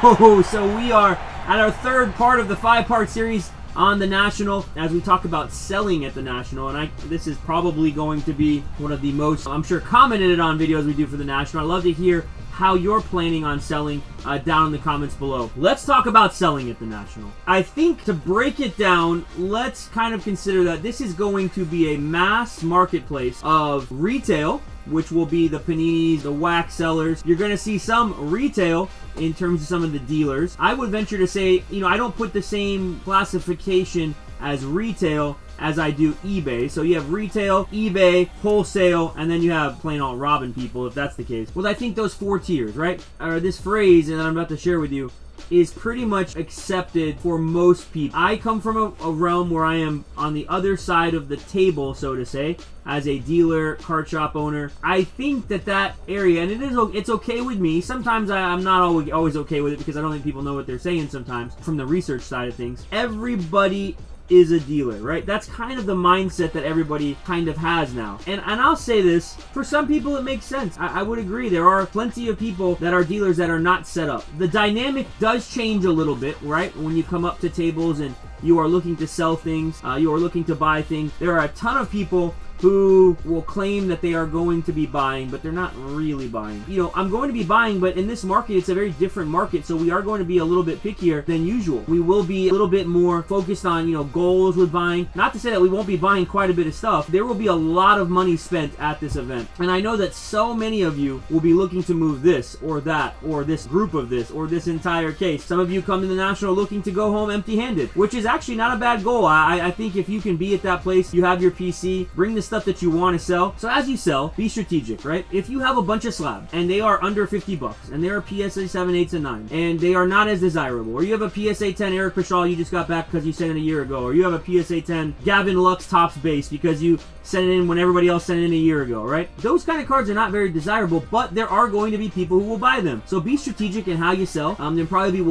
go. So we are at our third part of the 5-part series on the National as we talk about selling at the National. And this is probably going to be one of the most, I'm sure, commented on videos we do for the National. I'd love to hear how you're planning on selling down in the comments below. Let's talk about selling at the National. I think to break it down, let's kind of consider that this is going to be a mass marketplace of retail, which will be the paninis, the wax sellers. You're going to see some retail in terms of some of the dealers. I would venture to say, you know, I don't put the same classification as retail as I do eBay. So you have retail, eBay, wholesale, and then you have plain old robbing people, if that's the case. Well, I think those 4 tiers, right? Or this phrase that I'm about to share with you is pretty much accepted for most people. I come from a realm where I am on the other side of the table, so to say, as a dealer, card shop owner. I think that area, and it's okay with me. Sometimes I'm not always okay with it because I don't think people know what they're saying sometimes from the research side of things. Everybody is a dealer, right? That's kind of the mindset that everybody kind of has now. And I'll say this, for some people it makes sense. I would agree. There are plenty of people that are dealers that are not set up. The dynamic does change a little bit, right? When you come up to tables and you are looking to sell things, you are looking to buy things. There are a ton of people who will claim that they are going to be buying, but they're not really buying. You know, I'm going to be buying, but in this market, it's a very different market, so we are going to be a little bit pickier than usual. We will be a little bit more focused on, you know, goals with buying. Not to say that we won't be buying quite a bit of stuff. There will be a lot of money spent at this event, and I know that so many of you will be looking to move this, or that, or this group of this, or this entire case. Some of you come to the National looking to go home empty-handed, which is actually not a bad goal. I think if you can be at that place, you have your PC, bring the stuff that you want to sell. So as you sell, be strategic, right? If you have a bunch of slabs and they are under 50 bucks and they're a PSA 7, 8s, and 9 and they are not as desirable, or you have a PSA 10 Eric Pashal you just got back because you sent it a year ago, or you have a PSA 10 Gavin Lux Topps base because you sent it in when everybody else sent it in a year ago, right? Those kind of cards are not very desirable, but there are going to be people who will buy them. So be strategic in how you sell. There'll probably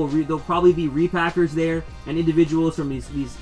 be repackers there and individuals from these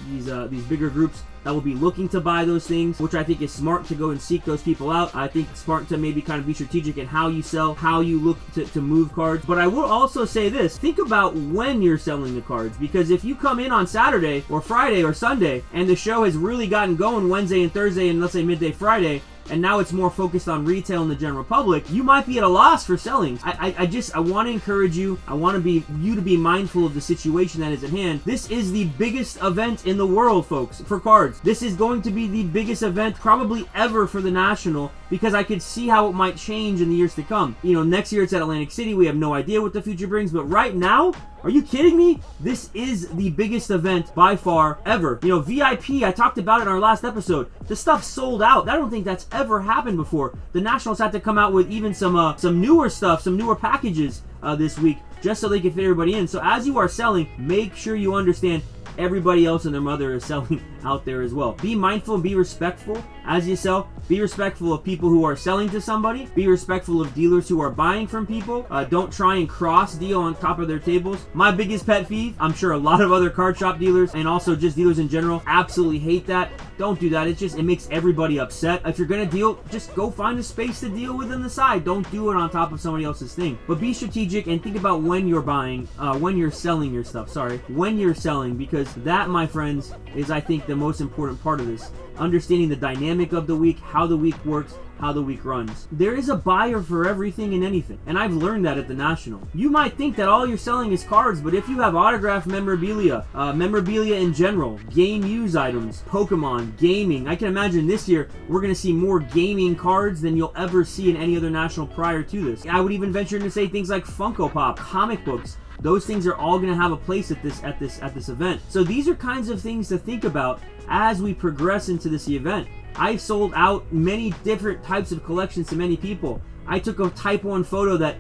bigger groups that will be looking to buy those things, which I think is smart to go and seek those people out. I think it's smart to maybe kind of be strategic in how you sell, how you look to move cards. But I will also say this, think about when you're selling the cards, because if you come in on Saturday or Friday or Sunday and the show has really gotten going Wednesday and Thursday and let's say midday Friday, and now it's more focused on retail and the general public, you might be at a loss for selling. I want to encourage you. I want you to be mindful of the situation that is at hand. This is the biggest event in the world, folks, for cards. This is going to be the biggest event probably ever for the National, because I could see how it might change in the years to come. You know, next year it's at Atlantic City. We have no idea what the future brings, but right now, are you kidding me? This is the biggest event by far ever. You know, VIP, I talked about it in our last episode. The stuff sold out. I don't think that's ever happened before. The Nationals had to come out with even some newer stuff, some newer packages this week, just so they could fit everybody in. So as you are selling, make sure you understand everybody else and their mother is selling out there as well. Be mindful and be respectful as you sell. Be respectful of people who are selling to somebody. Be respectful of dealers who are buying from people. Don't try and cross deal on top of their tables. My biggest pet peeve, I'm sure a lot of other card shop dealers and also just dealers in general absolutely hate that. Don't do that. It makes everybody upset. If you're gonna deal, just go find a space to deal with on the side. Don't do it on top of somebody else's thing. But be strategic and think about when you're buying, when you're selling your stuff, when you're selling, because that, my friends, is I think the most important part of this. Understanding the dynamic of the week, how the week works, how the week runs. There is a buyer for everything and anything, and I've learned that at the National. You might think that all you're selling is cards, but if you have autographed memorabilia, memorabilia in general, game use items, Pokemon, gaming, I can imagine this year we're going to see more gaming cards than you'll ever see in any other National prior to this. I would even venture to say things like Funko Pop, comic books. Those things are all going to have a place at this event. So these are kinds of things to think about as we progress into this event. I've sold out many different types of collections to many people. I took a Type 1 photo that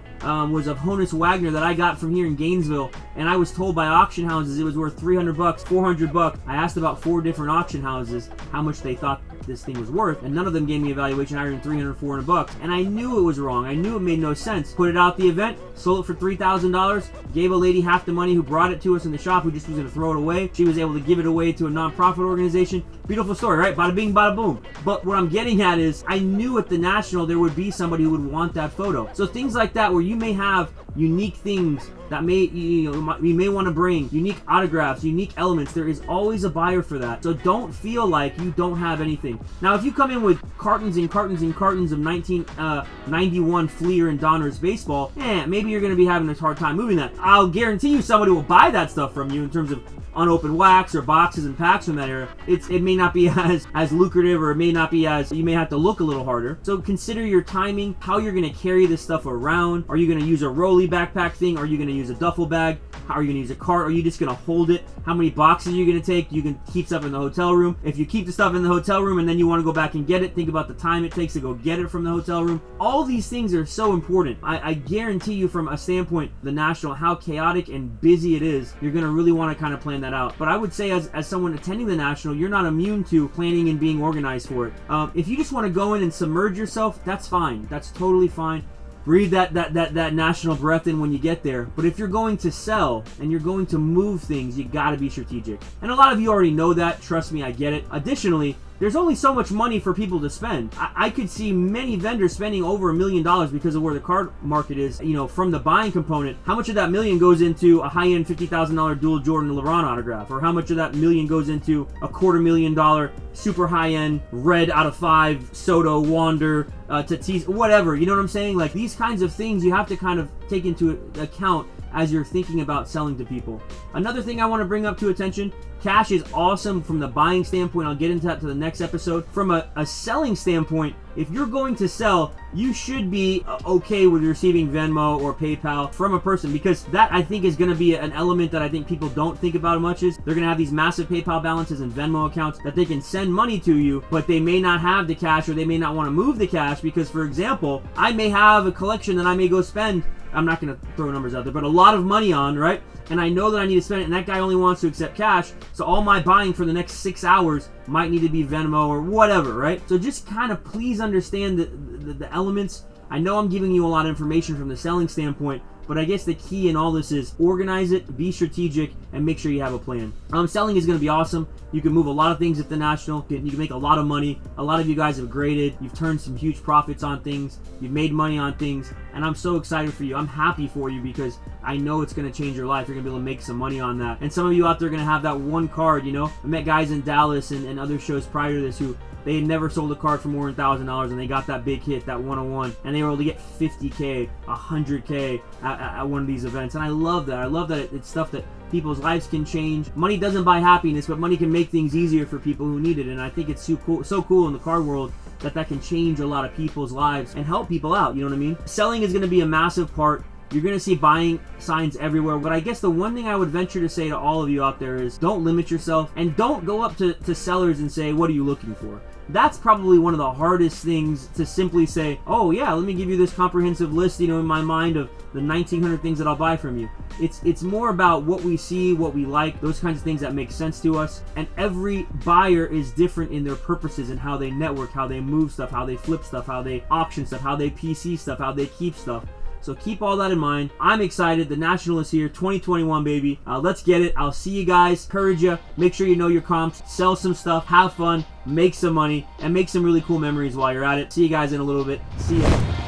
was of Honus Wagner that I got from here in Gainesville, and I was told by auction houses it was worth 300 bucks, 400 bucks. I asked about 4 different auction houses how much they thought this thing was worth, and none of them gave me a valuation higher than 300, 400 bucks. And I knew it was wrong. I knew it made no sense. Put it out the event, sold it for $3,000, gave a lady half the money who brought it to us in the shop, who just was going to throw it away. She was able to give it away to a non-profit organization. Beautiful story, right? Bada bing, bada boom. But what I'm getting at is, I knew at the National there would be somebody who would want that photo. So things like that where you may have unique things that you may want to bring, unique autographs, unique elements. There is always a buyer for that. So don't feel like you don't have anything. Now, if you come in with cartons and cartons and cartons of 1991 Fleer and Donruss baseball, maybe you're going to be having a hard time moving that. I'll guarantee you somebody will buy that stuff from you in terms of unopened wax or boxes and packs from that era. It may not be as lucrative, or it may not be as, you may have to look a little harder. So consider your timing, how you're going to carry this stuff around. Are you going to use a rolly backpack thing? Are you going to use a duffel bag? How are you going to use a cart? Are you just going to hold it? How many boxes are you going to take? You can keep stuff in the hotel room. If you keep the stuff in the hotel room and then you want to go back and get it, think about the time it takes to go get it from the hotel room. All these things are so important. I guarantee you, from a standpoint, the National, how chaotic and busy it is, you're going to really want to kind of plan that out. But I would say, as someone attending the National, you're not immune to planning and being organized for it. If you just want to go in and submerge yourself, that's fine. That's totally fine. Breathe that national breath in when you get there. But if you're going to sell and you're going to move things, you got to be strategic. And a lot of you already know that. Trust me, I get it. Additionally, there's only so much money for people to spend. I could see many vendors spending over $1 million because of where the card market is, you know, from the buying component. How much of that million goes into a high-end $50,000 dual Jordan LeBron autograph? Or how much of that million goes into a $250,000 super high-end red out of 5 Soto Wander Tatis, whatever, you know what I'm saying? Like, these kinds of things you have to kind of take into account as you're thinking about selling to people. Another thing I want to bring up to attention, cash is awesome from the buying standpoint. I'll get into that to the next episode. From a selling standpoint, if you're going to sell, you should be okay with receiving Venmo or PayPal from a person, because that, I think, is going to be an element that I think people don't think about much. Is they're going to have these massive PayPal balances and Venmo accounts that they can send money to you, but they may not have the cash, or they may not want to move the cash because, for example, I may have a collection that I may go spend, I'm not going to throw numbers out there, but a lot of money on, right? And I know that I need to spend it, and that guy only wants to accept cash, so all my buying for the next 6 hours might need to be Venmo or whatever, right? So just kind of please understand the elements. I know I'm giving you a lot of information from the selling standpoint, but I guess the key in all this is organize it, be strategic, and make sure you have a plan. Selling is going to be awesome. You can move a lot of things at the National. You can make a lot of money. A lot of you guys have graded. You've turned some huge profits on things. You've made money on things. And I'm so excited for you. I'm happy for you because I know it's going to change your life. You're going to be able to make some money on that. And some of you out there are going to have that one card, you know. I met guys in Dallas and other shows prior to this who they had never sold a card for more than $1,000, and they got that big hit, that 101, and they were able to get 50K, 100K at one of these events. And I love that. I love that it's stuff that people's lives can change. Money doesn't buy happiness, but money can make things easier for people who need it. And I think it's so cool in the card world that can change a lot of people's lives and help people out, you know what I mean? Selling is going to be a massive part. You're going to see buying signs everywhere. But I guess the one thing I would venture to say to all of you out there is don't limit yourself, and don't go up to sellers and say, what are you looking for? That's probably one of the hardest things, to simply say, oh yeah, let me give you this comprehensive list, you know, in my mind of the 1,900 things that I'll buy from you. It's more about what we see, what we like, those kinds of things that make sense to us. And every buyer is different in their purposes and how they network, how they move stuff, how they flip stuff, how they auction stuff, how they PC stuff, how they keep stuff. So keep all that in mind. I'm excited. The National is here. 2021, baby. Let's get it. I'll see you guys. Encourage you. Make sure you know your comps. Sell some stuff. Have fun. Make some money. And make some really cool memories while you're at it. See you guys in a little bit. See ya.